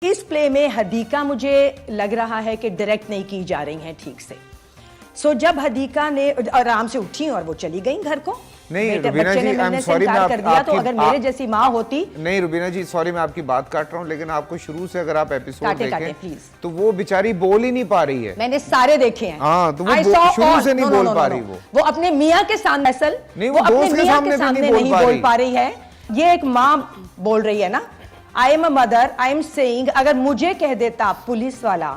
इस प्ले में हदीका मुझे लग रहा है कि डायरेक्ट नहीं की जा रही हैं ठीक से। सो जब हदीका ने आराम से उठी और वो चली गई घर को, नहीं रुबीना जी, आई एम सॉरी, मैं कर दिया, तो अगर मेरे जैसी माँ होती। नहीं रुबीना जी, सॉरी मैं आपकी बात काट रहा हूँ, लेकिन आपको शुरू से अगर आप एपिसोड देखें प्लीज, तो वो बेचारी बोल ही नहीं पा रही है। मैंने सारे देखे हैं। हाँ, तो वो शुरू से नहीं बोल पा रही। वो अपने मियाँ के सामने असल वो अपने मियाँ के सामने नहीं बोल पा रही है। ये एक माँ बोल रही है ना, I am a mother, I am saying, अगर मुझे कह देता पुलिस वाला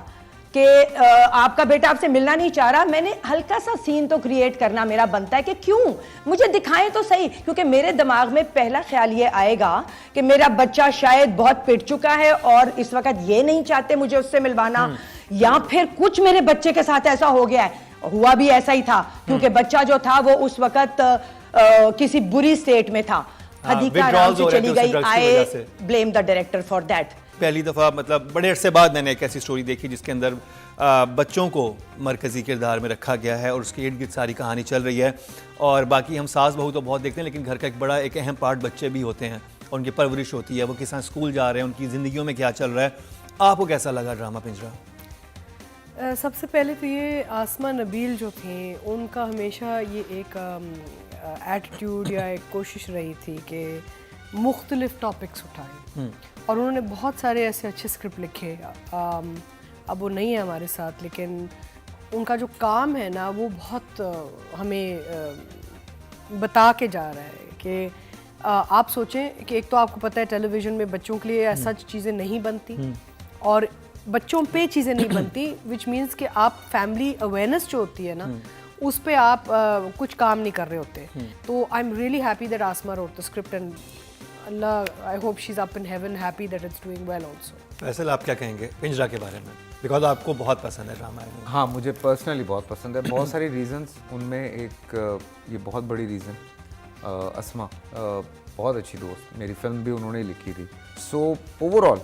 कि आपका बेटा आपसे मिलना नहीं चाह रहा, मैंने हल्का सा सीन तो क्रिएट करना मेरा बनता है कि क्यों मुझे दिखाएं तो सही, क्योंकि मेरे दिमाग में पहला ख्याल ये आएगा कि मेरा बच्चा शायद बहुत पिट चुका है और इस वक्त ये नहीं चाहते मुझे उससे मिलवाना, या फिर कुछ मेरे बच्चे के साथ ऐसा हो गया है। हुआ भी ऐसा ही था, क्योंकि बच्चा जो था वो उस वक्त किसी बुरी स्टेट में था। हदीका आराम से चली गई। I blame the director for that. पहली दफ़ा मतलब बड़े अरसे बाद मैंने एक ऐसी स्टोरी देखी जिसके अंदर बच्चों को मरकज़ी किरदार में रखा गया है और उसके इर्द गिर्द सारी कहानी चल रही है। और बाकी हम सास बहू तो बहुत देखते हैं, लेकिन घर का एक बड़ा एक अहम पार्ट बच्चे भी होते हैं और उनकी परवरिश होती है, वो किस तरह स्कूल जा रहे हैं, उनकी ज़िंदगियों में क्या चल रहा है। आपको कैसा लगा ड्रामा पिंजरा? सबसे पहले तो ये आसमा नबील जो थे, उनका हमेशा ये एक एटीट्यूड या एक कोशिश रही थी कि मुख्तलिफ टॉपिक्स उठाएं, और उन्होंने बहुत सारे ऐसे अच्छे स्क्रिप्ट लिखे। अब वो नहीं है हमारे साथ, लेकिन उनका जो काम है ना वो बहुत हमें बता के जा रहा है कि आप सोचें कि एक तो आपको पता है टेलीविज़न में बच्चों के लिए ऐसा चीज़ें नहीं बनती और बच्चों पे चीज़ें नहीं बनती, विच मीन्स कि आप फैमिली अवेयरनेस जो होती है ना उस पे आप कुछ काम नहीं कर रहे होते। तो I am really happy that Asma wrote the script and Allah, I hope she is up in heaven, happy that it's doing well also. Faisal, आप क्या कहेंगे पिंजरा के बारे में? बिकॉज आपको बहुत पसंद है ड्रामा। हाँ, मुझे पर्सनली बहुत पसंद है। बहुत सारी रीजंस, उनमें एक ये बहुत बड़ी रीज़न अस्मा बहुत अच्छी दोस्त, मेरी फिल्म भी उन्होंने लिखी थी। सो ओवरऑल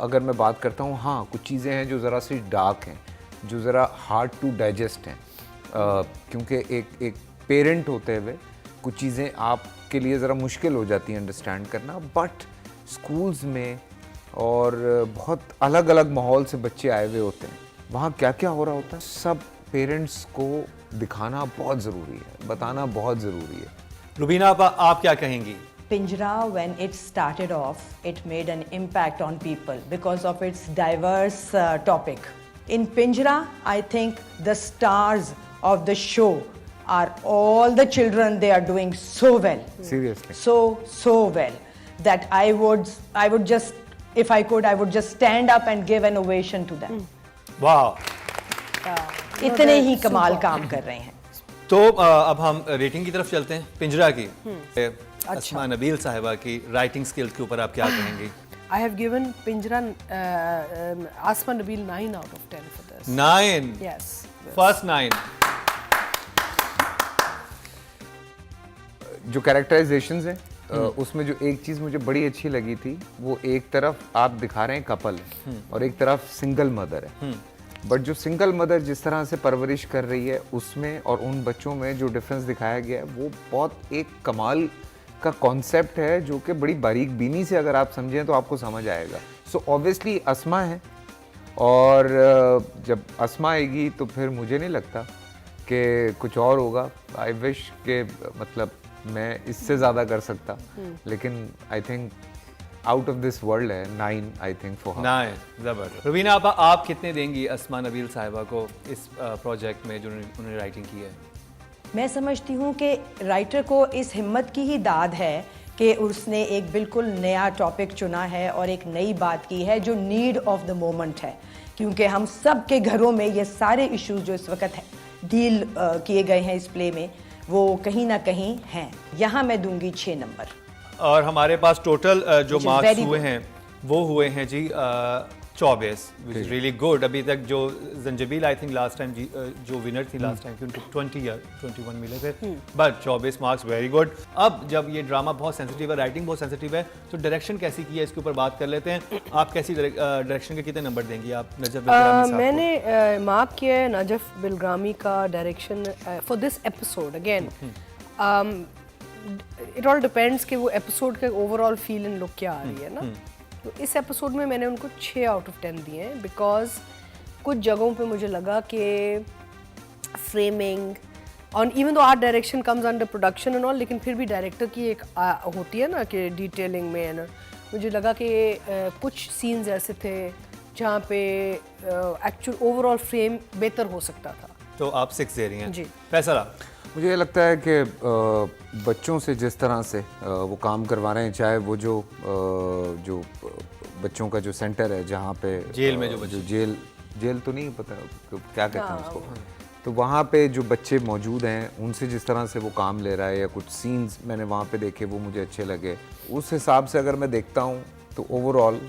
अगर मैं बात करता हूँ, हाँ कुछ चीज़ें हैं जो ज़रा सी डार्क हैं, जो ज़रा हार्ड टू डाइजेस्ट हैं, क्योंकि एक पेरेंट होते हुए कुछ चीज़ें आपके लिए ज़रा मुश्किल हो जाती हैं अंडरस्टैंड करना। बट स्कूल्स में और बहुत अलग अलग माहौल से बच्चे आए हुए होते हैं, वहाँ क्या क्या हो रहा होता है सब पेरेंट्स को दिखाना बहुत ज़रूरी है, बताना बहुत ज़रूरी है। रुबीना आप क्या कहेंगी? Pinjra, when it started off, it made an impact on people because of its diverse topic. In Pinjra, I think the stars of the show are all the children. They are doing so well. Seriously. So well that I would just, if I could, I would just stand up and give an ovation to them. वाह, इतने ही कमाल काम कर रहे हैं। तो अब हम रेटिंग की तरफ चलते हैं पिंजरा की। अस्मा नबील साहिबा की राइटिंग स्किल्स के ऊपर आप क्या कहेंगी? I have given Pinjra Asma Nabil 9 out of 10 for this. 9? Yes. First 9. जो कैरेक्टराइजेशंस हैं उसमें जो एक चीज़ मुझे बड़ी अच्छी लगी थी, वो एक तरफ आप दिखा रहे हैं कपल और एक तरफ सिंगल मदर है। बट जो सिंगल मदर जिस तरह से परवरिश कर रही है उसमें और उन बच्चों में जो डिफरेंस दिखाया गया है, वो बहुत एक कमाल का कॉन्सेप्ट है, जो कि बड़ी बारीक बीनी से अगर आप समझें तो आपको समझ आएगा। सो ऑब्वियसली अस्मा है, और जब अस्मा आएगी तो फिर मुझे नहीं लगता कि कुछ और होगा। आई विश के मतलब मैं इससे ज़्यादा कर सकता, लेकिन I think out of this world है। 9 आई थिंक फॉर 9 ज़बरदस्त। रुबीना आप कितने देंगी अस्मा नबील साहिबा को इस प्रोजेक्ट में जो उन्होंने राइटिंग की है? मैं समझती हूँ कि राइटर को इस हिम्मत की ही दाद है कि उसने एक बिल्कुल नया टॉपिक चुना है और एक नई बात की है जो नीड ऑफ द मोमेंट है, क्योंकि हम सब के घरों में ये सारे इश्यूज जो इस वक्त डील किए गए हैं इस प्ले में, वो कहीं ना कहीं हैं। यहाँ मैं दूंगी 6 नंबर। और हमारे पास टोटल जो मार्क्स हुए हैं वो हुए हैं जी 24, विच इज रियली गुड। अभी तक जो Zanjabeel I think last time जो विनर थी लास्ट टाइम की, उनको 20 या 21 मिले थे, बट 24 मार्क्स वेरी गुड। अब जब ये ड्रामा बहुत सेंसिटिव है, राइटिंग बहुत सेंसिटिव है, तो डायरेक्शन कैसी की है इसके ऊपर बात कर लेते हैं। आप कैसी डायरेक्शन के कितने नंबर देंगी आप नजफ बिलग्रामी साहब? मैंने मार्क किया है नजफ बिलग्रामी का direction for this episode. Again it all depends कि वो एपिसोड का ओवरऑल फील एंड लुक क्या आ रही है ना। तो इस एपिसोड में मैंने उनको 6 आउट ऑफ 10 दिए हैं बिकॉज कुछ जगहों पे मुझे लगा कि फ्रेमिंग और even though art direction comes under production and all, लेकिन फिर भी डायरेक्टर की एक होती है ना कि डिटेलिंग में ना, मुझे लगा कि कुछ सीन्स ऐसे थे जहाँ पे एक्चुअल ओवरऑल फ्रेम बेहतर हो सकता था। तो आप 6 दे रही हैं जी। फैसला? मुझे ये लगता है कि बच्चों से जिस तरह से वो काम करवा रहे हैं, चाहे वो जो बच्चों का जो सेंटर है जहाँ पे जेल में जो जेल तो नहीं पता क्या कहते हैं उसको, तो वहाँ पे जो बच्चे मौजूद हैं उनसे जिस तरह से वो काम ले रहा है या कुछ सीन्स मैंने वहाँ पे देखे वो मुझे अच्छे लगे, उस हिसाब से अगर मैं देखता हूँ तो ओवरऑल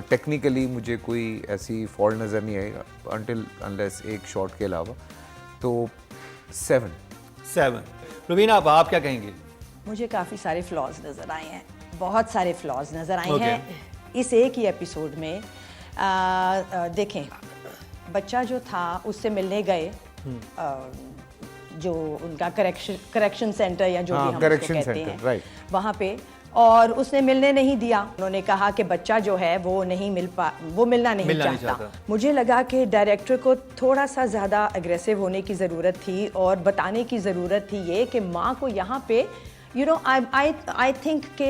टेक्निकली मुझे कोई ऐसी फॉल्ट नज़र नहीं आई अनटिल अनलेस एक शॉट के अलावा, तो 7। रुबीना आप क्या कहेंगे? मुझे काफ़ी सारे फ्लॉज नज़र आए हैं, बहुत सारे फ्लॉज नज़र आए Okay. हैं इस एक ही एपिसोड में। देखें, बच्चा जो था उससे मिलने गए, जो उनका करेक्शन सेंटर या जो भी हम उसको correction कहते center, हैं, right. वहाँ पे, और उसने मिलने नहीं दिया। उन्होंने कहा कि बच्चा जो है वो मिलना नहीं चाहता। मुझे लगा कि डायरेक्टर को थोड़ा सा ज़्यादा अग्रेसिव होने की ज़रूरत थी और बताने की ज़रूरत थी ये कि माँ को यहाँ पे आई थिंक कि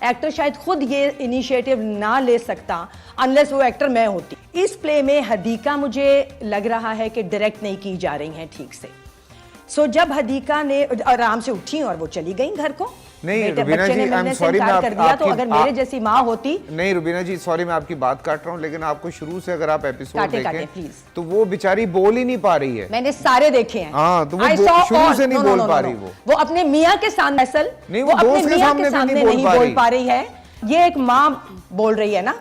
एक्टर शायद खुद ये इनिशिएटिव ना ले सकता अनलेस वो एक्टर मैं होती। इस प्ले में हदीका मुझे लग रहा है कि डायरेक्ट नहीं की जा रही हैं ठीक से। सो जब हदीका ने आराम से उठी और वो चली गई घर को, नहीं बेटे रुबीना बच्चे जी, ने आई एम मिलने से सॉरी, मैं इनकार कर दिया तो आपकी- अगर मेरे जैसी माँ होती। नहीं रुबीना जी सॉरी, मैं आपकी बात काट रहा हूँ, लेकिन आपको शुरू से अगर आप एपिसोड काटे, देखें please। तो वो बेचारी बोल ही नहीं पा रही है। मैंने सारे देखे हैं। हाँ, तो वो I saw शुरू all। से नहीं No, बोल no, no, पा no, रही no। वो। अपने मियाँ के सामने असल नहीं, वो वो अपने दोस्त के मियाँ सामने के भी सामने नहीं नहीं बोल बोल पा रही है। ये एक माँ बोल रही है ना,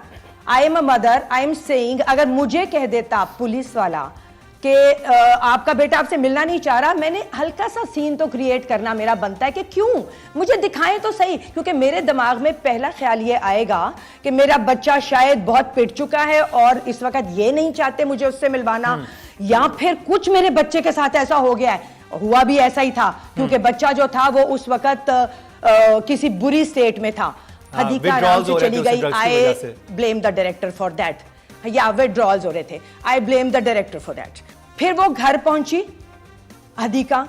I am a mother, I am saying, अगर मुझे कह देता पुलिस वाला कि आपका बेटा आपसे मिलना नहीं चाह रहा, मैंने हल्का सा सीन तो क्रिएट करना मेरा बनता है कि क्यों मुझे दिखाएं तो सही, क्योंकि मेरे दिमाग में पहला ख्याल ये आएगा कि मेरा बच्चा शायद बहुत पिट चुका है और इस वक्त ये नहीं चाहते मुझे उससे मिलवाना, या फिर कुछ मेरे बच्चे के साथ ऐसा हो गया है। हुआ भी ऐसा ही था क्योंकि बच्चा जो था वो उस वक्त किसी बुरी स्टेट में था। हदीका आराम से चली गई। I blame the director for that. या विड्रॉल्स हो रहे थे, I blame the director for that. फिर वो घर पहुंची हदीका,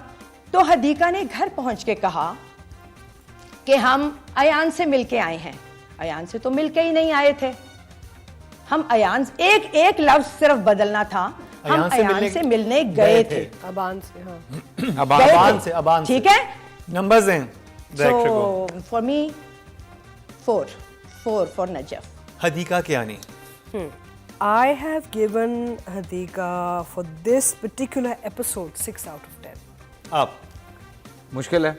तो हदीका ने घर पहुंच के कहा कि हम अयान से मिलके आए हैं। अयान से तो मिलके ही नहीं आए थे हम, अयान एक लफ्ज सिर्फ बदलना था, हम अयान से मिलने गए थे। अबान से, हाँ। अबान से ठीक है, नंबर्स हैं डायरेक्टर को। So for me 4 for Najaf. Hadiqa Kiani, I have given Hadika for this particular episode 6 out of 10. आप? मुश्किल है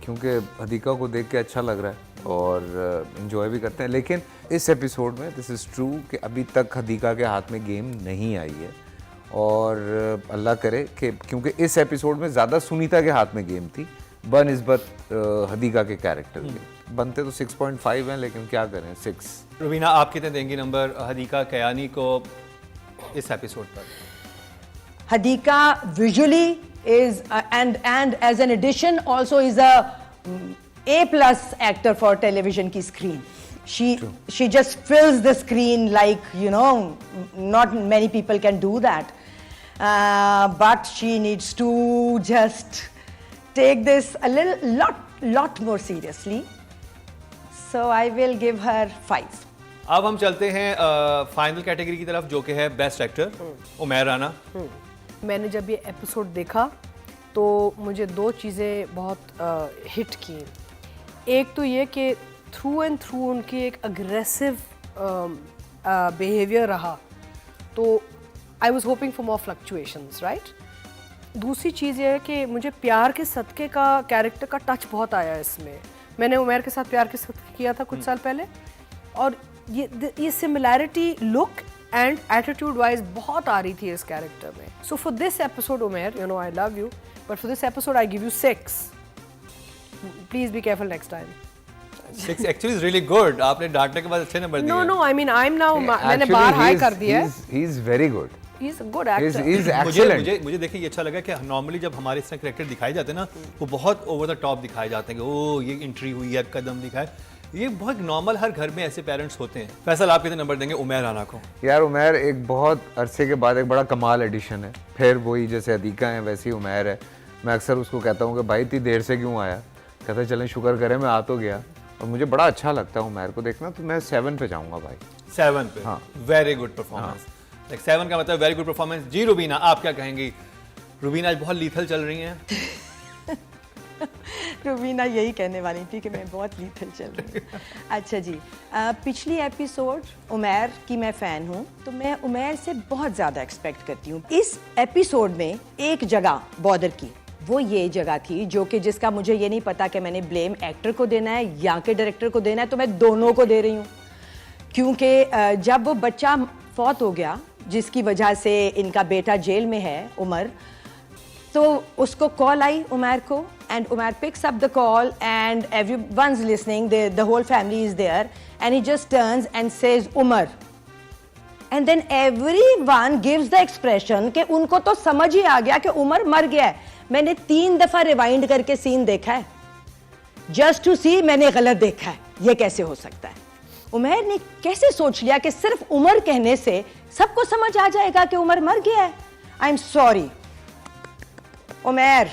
क्योंकि हदीका को देख के अच्छा लग रहा है और इंजॉय भी करते हैं, लेकिन इस एपिसोड में दिस इज़ ट्रू कि अभी तक हदीका के हाथ में गेम नहीं आई है, और अल्लाह करे कि क्योंकि इस एपिसोड में ज़्यादा सुनीता के हाथ में गेम थी बनिस्बत हदीका के कैरेक्टर के। बनते तो 6.5 हैं, लेकिन क्या करें 6। रुबीना आप कितने देंगी नंबर हदीका कयानी को इस एपिसोड पर? Hadika visually is and as an addition also is A+ actor for television की screen. She just fills the screen like, not many people can do that. But she needs to just take this a lot more seriously. So I will give her 5. अब हम चलते हैं final category की तरफ, जो कि है best actor Umair Rana. मैंने जब ये एपिसोड देखा तो मुझे 2 चीज़ें बहुत हिट की। एक तो ये कि थ्रू एंड थ्रू उनकी एक अग्रेसिव बिहेवियर रहा, तो I was hoping for more fluctuations, right. दूसरी चीज़ ये है कि मुझे प्यार के सदक़े का कैरेक्टर का टच बहुत आया इसमें। मैंने उमैर के साथ प्यार के सदक़े किया था कुछ साल पहले, और ये similarity look and attitude wise बहुत आ रही थी इस कैरेक्टर में। So for this episode Umair, I love you, but for this episode I give you 6. Please be careful next time. 6 actually is really good. आपने डांटने के बाद अच्छे नंबर दिए। No I mean I am now, मैंने bar high कर दिया है. He is very good, he is a good actor. He is excellent. मुझे देखिए ये अच्छा लगा कि नॉर्मली जब हमारे इस तरह कैरेक्टर दिखाए जाते हैं ना, वो बहुत ओवर द टॉप दिखाए जाते हैं कि ओ ये एंट्री हुई है, कदम दिखाए। ये बहुत नॉर्मल, हर घर में ऐसे पेरेंट्स होते हैं। फैसल, आप कितने नंबर देंगे उमैर राना को? यार उमैर एक बहुत अरसे के बाद एक बड़ा कमाल एडिशन है। फिर वही जैसे अदीका है वैसी उमैर है। मैं अक्सर उसको कहता हूँ कि भाई इतनी देर से क्यों आया, कहता है चलें शुक्र करें मैं आ तो गया। और मुझे बड़ा अच्छा लगता है उमैर को देखना, तो मैं 7 पे जाऊँगा भाई। 7 पे? हाँ। Very good performance. लाइक 7 का मतलब वेरी गुड परफॉर्मेंस। जी रुबीना, आप क्या कहेंगी? रुबीना आज बहुत लीथल चल रही हैं। रुबीना यही कहने वाली थी कि मैं बहुत लीथल चल रही हूँ। अच्छा जी, पिछली एपिसोड उमैर की मैं फ़ैन हूँ, तो मैं उमैर से बहुत ज़्यादा एक्सपेक्ट करती हूँ। इस एपिसोड में एक जगह बॉर्डर की, वो ये जगह थी जो कि जिसका मुझे ये नहीं पता कि मैंने ब्लेम एक्टर को देना है या कि डायरेक्टर को देना है, तो मैं दोनों को दे रही हूँ। क्योंकि जब वो बच्चा फौत हो गया जिसकी वजह से इनका बेटा जेल में है उमर, तो उसको कॉल आई उमैर को, and Umair picks up the call and everyone's listening, the whole family is there, and he just turns and says Umar, and then everyone gives the expression कि उनको तो समझ ही आ गया कि उमर मर गया है। मैंने 3 दफा रिवाइंड करके सीन देखा है जस्ट टू सी मैंने गलत देखा है, ये कैसे हो सकता है। उमैर ने कैसे सोच लिया कि सिर्फ उमर कहने से सबको समझ आ जाएगा कि उमर मर गया है। I am sorry Umair,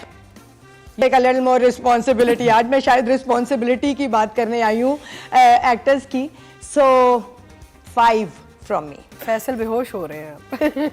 take a little more responsibility. आज मैं शायद रिस्पॉन्सिबिलिटी की बात करने आई हूँ एक्टर्स की। सो 5 फ्रॉम मी। फैसल बेहोश हो रहे हैं।